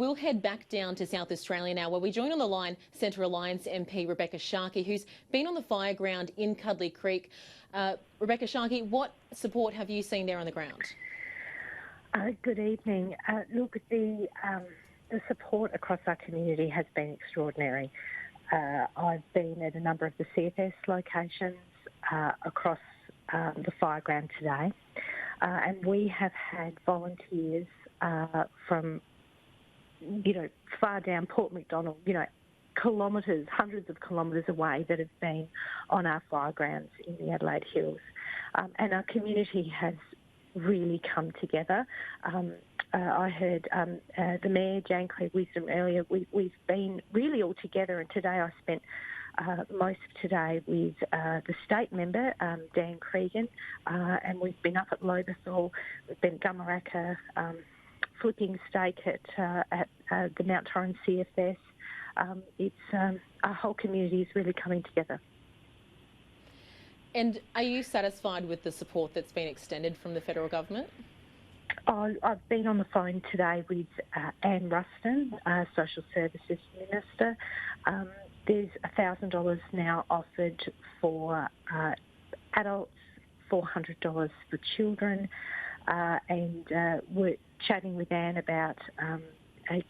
we'll head back down to South Australia now, where we join on the line Centre Alliance MP Rebekha Sharkie, who's been on the fireground in Cudlee Creek. Rebekha Sharkie, what support have you seen there on the ground? Good evening. Look, the support across our community has been extraordinary. I've been at a number of the CFS locations across the fireground today, and we have had volunteers from, far down Port Macdonald, kilometres, hundreds of kilometres away, that have been on our firegrounds in the Adelaide Hills. And our community has really come together. I heard the Mayor, Jane Claire Wisdom, earlier. We've been really all together, and today I spent most of today with the state member, Dan Cregan, and we've been up at Lobethal, we've been at Gummaraka, flipping stake at the Mount Torrens CFS. Our whole community is really coming together. And are you satisfied with the support that's been extended from the federal government? I've been on the phone today with Anne Ruston, Social Services Minister. There's $1,000 now offered for adults, $400 for children, and we're chatting with Anne about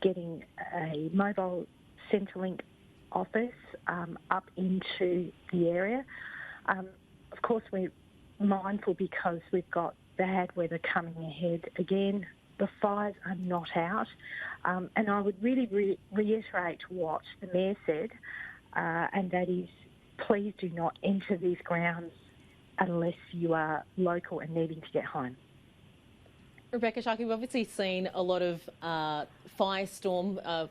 getting a mobile Centrelink office up into the area. Of course, we're mindful because we've got bad weather coming ahead again. The fires are not out. And I would really reiterate what the Mayor said, and that is, please do not enter these grounds unless you are local and needing to get home. Rebekha Sharkie, we've obviously seen a lot of firestorm,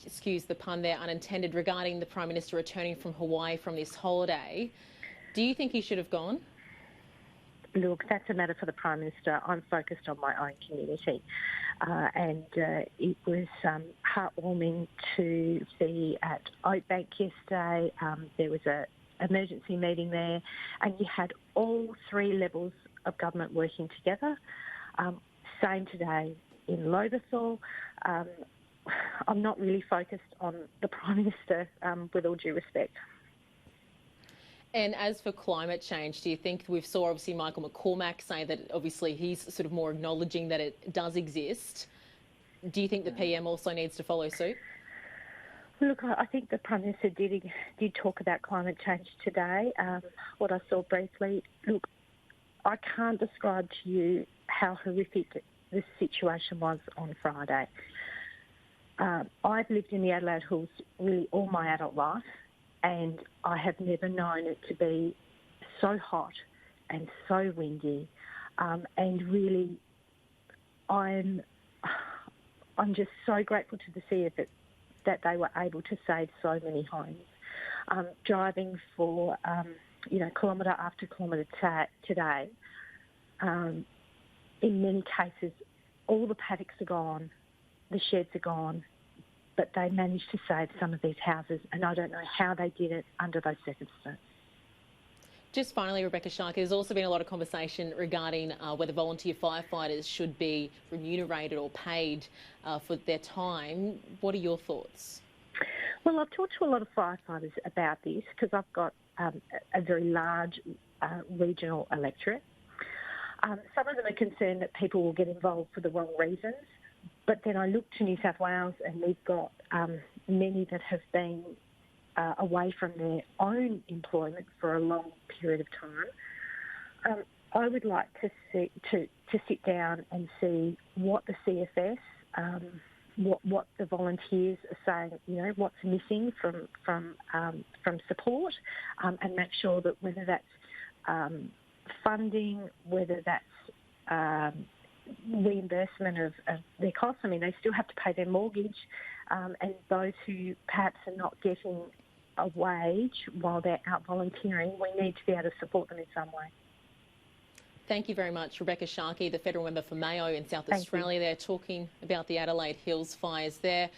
excuse the pun there, unintended, regarding the Prime Minister returning from Hawaii from this holiday. Do you think he should have gone? Look, that's a matter for the Prime Minister. I'm focused on my own community. And it was heartwarming to see at Oakbank yesterday. There was an emergency meeting there, and you had all three levels of government working together. Same today in Lobethal. I'm not really focused on the Prime Minister, with all due respect. And as for climate change, do you think we saw obviously Michael McCormack say that obviously he's sort of more acknowledging that it does exist? Do you think the PM also needs to follow suit? Look, I think the Prime Minister did talk about climate change today. What I saw briefly, look, I can't describe to you how horrific the situation was on Friday. I've lived in the Adelaide Hills really all my adult life, and I have never known it to be so hot and so windy. And really, I'm just so grateful to the CF that they were able to save so many homes. Driving for, kilometre after kilometre today, in many cases, all the paddocks are gone, the sheds are gone, but they managed to save some of these houses, and I don't know how they did it under those circumstances. Just finally, Rebekha Sharkie, there's also been a lot of conversation regarding whether volunteer firefighters should be remunerated or paid for their time. What are your thoughts? Well, I've talked to a lot of firefighters about this because I've got a very large regional electorate. Some of them are concerned that people will get involved for the wrong reasons. But then I look to New South Wales, and we've got many that have been away from their own employment for a long period of time. I would like to sit down and see what the CFS, what the volunteers are saying, what's missing from support, and make sure that whether that's funding, whether that's reimbursement of their costs. I mean, they still have to pay their mortgage, and those who perhaps are not getting a wage while they're out volunteering, we need to be able to support them in some way. Thank you very much, Rebekha Sharkie, the federal member for Mayo in South Australia. They're talking about the Adelaide Hills fires there.